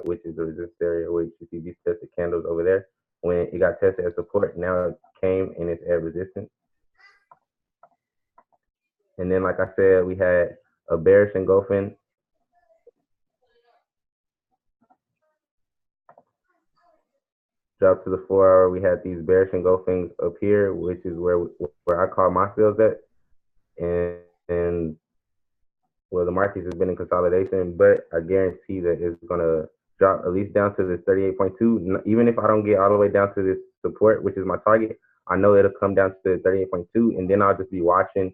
which is the resistance area, which you see these tested candles over there. When it got tested as support, now it came and it's at resistance. And then, like I said, we had a bearish engulfing. Drop to the 4 hour. We had these bearish engulfings up here, which is where I call my sales at. And well, the market has been in consolidation, but I guarantee that it's gonna drop at least down to this 38.2. Even if I don't get all the way down to this support, which is my target, I know it'll come down to 38.2, and then I'll just be watching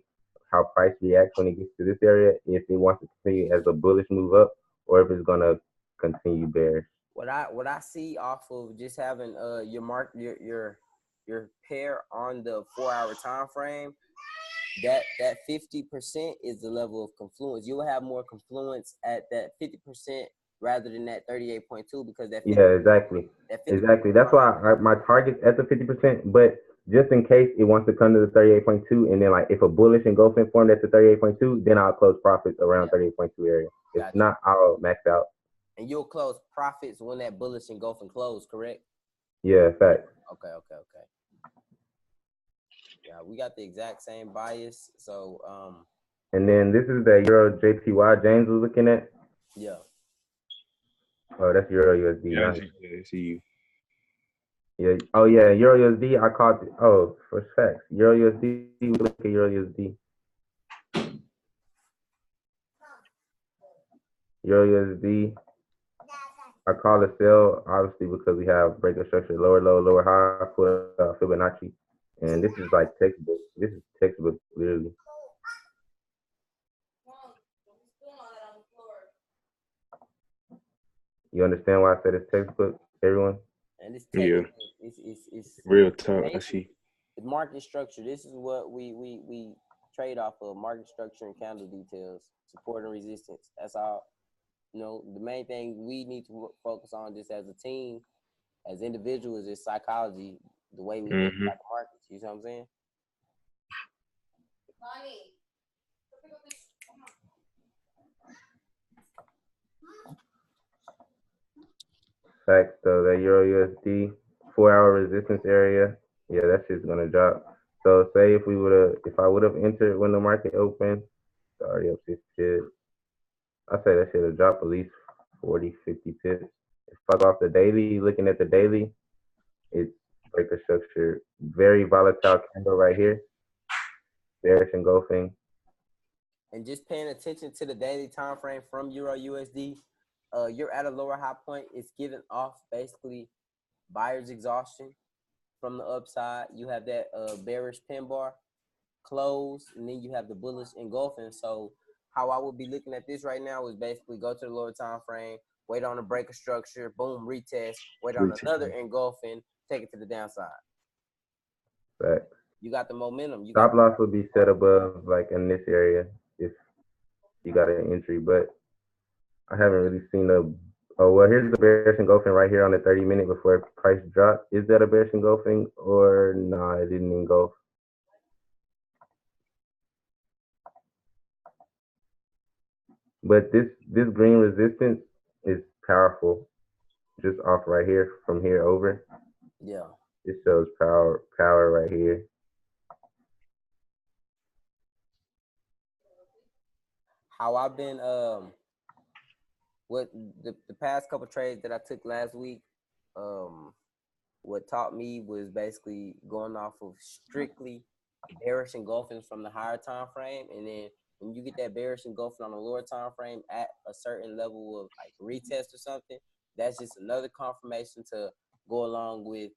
how price reacts when it gets to this area, if it wants to continue as a bullish move up, or if it's gonna continue bearish. What I see off of just having your pair on the 4 hour time frame, that 50% is the level of confluence. You'll have more confluence at that 50% rather than that 38.2, because that 50, exactly. That's why my target's at the 50%, but just in case it wants to come to the 38.2, and then like if a bullish engulfing formed at the 38.2, then I'll close profits around 38.2 area. If not, I'll max out. And you'll close profits when that bullish engulfing close, correct? Yeah, fact. Okay. Yeah, we got the exact same bias. So and then this is the Euro JPY James was looking at. Yeah. Oh, that's Euro USD. Yeah, I see you. Yeah. Oh yeah, Euro USD. I caught it. Oh, for facts. Euro USD. We look at Euro USD. Euro USD. I call it sell, obviously, because we have breaker structure, lower low, lower high, Fibonacci. And this is like textbook. This is textbook, literally. You understand why I said it's textbook, everyone? And it's textbook. Yeah. It's real talk. I see. Market structure. This is what we trade off of: market structure and candle details, support and resistance. That's all. You know, the main thing we need to focus on just as a team, as individuals, is psychology, the way we look at the markets. You know what I'm saying? Facts though, that Euro USD 4 hour resistance area, yeah, that shit's gonna drop. So say if I would have entered when the market opened, it's already up 6 pips. I say that shit'll drop at least 40, 50 pips. If I go off the daily, looking at the daily, it's breaker structure, very volatile candle right here, bearish engulfing. And just paying attention to the daily time frame from Euro USD, you're at a lower high point. It's giving off basically buyer's exhaustion from the upside. You have that bearish pin bar close, and then you have the bullish engulfing. So how I would be looking at this right now is basically go to the lower time frame, wait on a breaker structure, boom, retest, wait on another engulfing, take it to the downside. Facts. You got the momentum. Stop loss would be set above, like in this area, if you got an entry, but I haven't really seen oh, well, here's the bearish engulfing right here on the 30-minute before price dropped. Is that a bearish engulfing or nah, it didn't engulf? But this green resistance is powerful. Just off right here, from here over. Yeah. It shows power right here. How I've been what the past couple trades that I took last week, what taught me was basically going off of strictly bearish engulfings from the higher time frame, and then when you get that bearish engulfing on the lower time frame at a certain level of like retest or something, that's just another confirmation to go along with,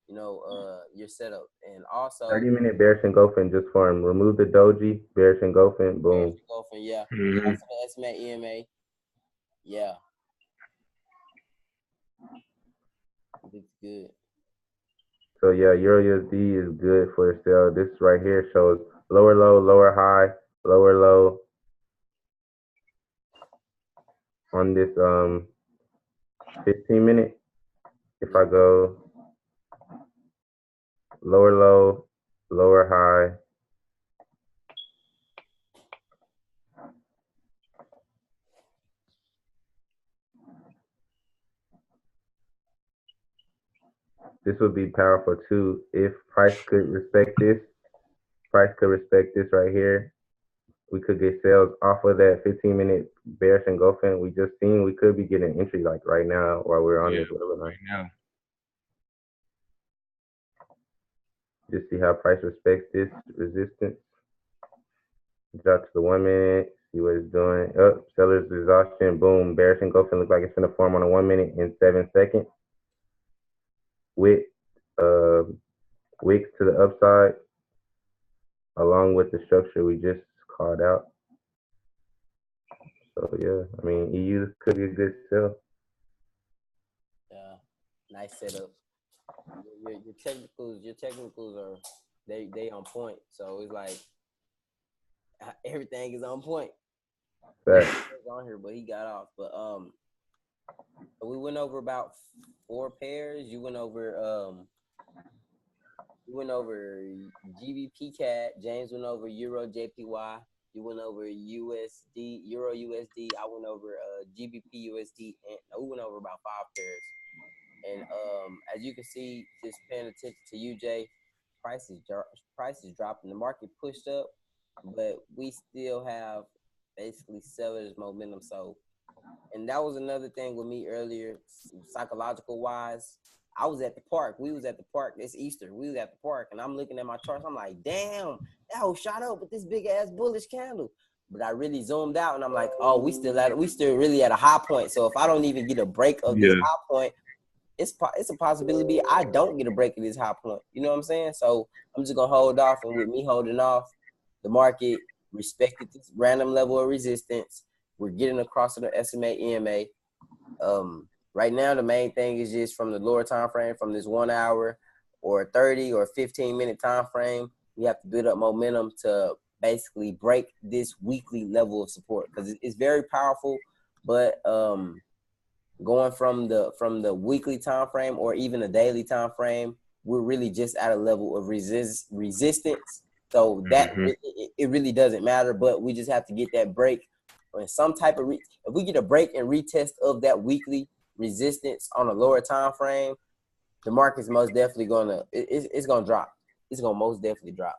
you know, your setup. And also 30-minute bearish engulfing just formed. Remove the doji, bearish engulfing, boom. Bearish engulfing, yeah. Also the SMA EMA. Yeah. It's good. So yeah, Euro USD is good for a sell. This right here shows lower low, lower high, lower low on this 15-minute. If I go lower low, lower high, this would be powerful too if price could respect this right here. We could get sales off of that 15-minute bearish engulfing we just seen. We could be getting entry like right now while we're on this webinar. Right now. Just see how price respects this resistance. Drop to the 1 minute, see what it's doing. Up, seller's exhaustion, boom, bearish engulfing. Look like it's gonna form on a 1 minute in 7 seconds. With wicks to the upside, along with the structure we just called out. So yeah, I mean, EU could be a good sell. Yeah, nice setup. Your technicals are they on point. So it's like everything is on point. Right. He's on here, but he got off. But we went over about 4 pairs. You went over GBP CAD. James went over Euro JPY. You went over USD, Euro USD. I went over GBP USD, and we went over about 5 pairs. And as you can see, just paying attention to UJ, prices dropping. The market pushed up, but we still have basically sellers momentum. So, and that was another thing with me earlier, psychological wise. I was at the park. We was at the park this Easter. We was at the park, and I'm looking at my charts. I'm like, damn, that whole shot up with this big ass bullish candle. But I really zoomed out, and I'm like, oh, we still really at a high point. So if I don't even get a break of this high point, it's a possibility I don't get a break at this high point. You know what I'm saying? So I'm just gonna hold off, and with me holding off, the market respected this random level of resistance. We're getting across to the SMA, EMA. Right now, the main thing is just from the lower time frame, from this 1 hour or 30 or 15-minute time frame, we have to build up momentum to basically break this weekly level of support because it's very powerful. But going from the weekly time frame or even a daily time frame, we're really just at a level of resistance. So that it really doesn't matter, but we just have to get that break or some type of if we get a break and retest of that weekly resistance on a lower time frame, the market's most definitely it's gonna drop. It's gonna most definitely drop.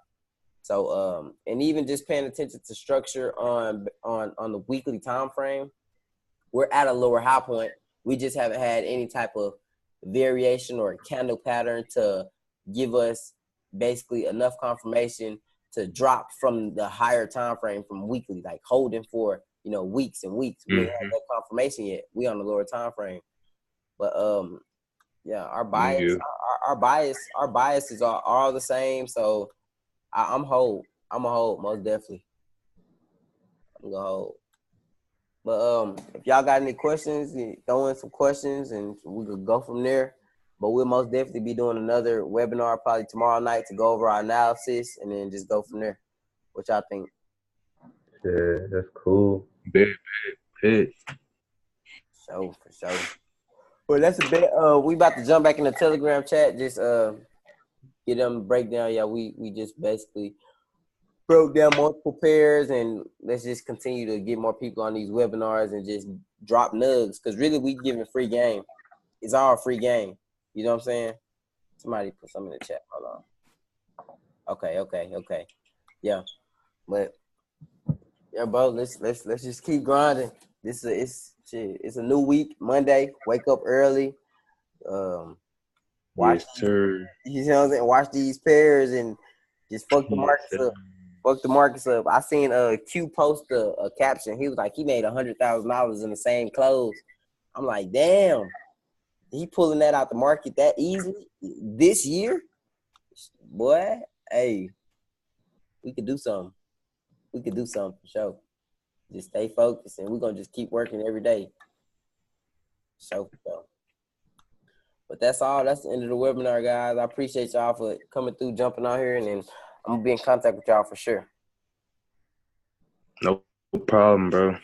So and even just paying attention to structure on the weekly time frame, we're at a lower high point. We just haven't had any type of variation or candle pattern to give us basically enough confirmation to drop from the higher time frame from weekly, like holding for weeks and weeks. We ain't had that confirmation yet. We on the lower time frame. But yeah, our bias is all the same. So I'm a hold most definitely. I'm gonna hold. But if y'all got any questions, throw in some questions and we could go from there. But we'll most definitely be doing another webinar probably tomorrow night to go over our analysis and then just go from there. What y'all think? Yeah, that's cool. Bet. For sure. Well, that's a bit. We about to jump back in the Telegram chat. Just get them a breakdown. Yeah, we just basically broke down multiple pairs, and let's just continue to get more people on these webinars and just drop nugs. Because really, we giving free game. It's all free game. You know what I'm saying? Somebody put something in the chat. Hold on. Okay. Yeah, but yeah, bro. Let's just keep grinding. It's a new week. Monday. Wake up early. Watch. Yes, sir. You know what I'm saying? Watch these pairs and just fuck the markets up. Fuck the markets up. I seen Q post a caption. He was like, he made $100,000 in the same clothes. I'm like, damn, he pulling that out the market that easily this year, boy. Hey, we could do something. We could do something for sure. Just stay focused, and we're gonna just keep working every day. So. But that's all. That's the end of the webinar, guys. I appreciate y'all for coming through, jumping on here, and then I'm gonna be in contact with y'all for sure. No problem, bro.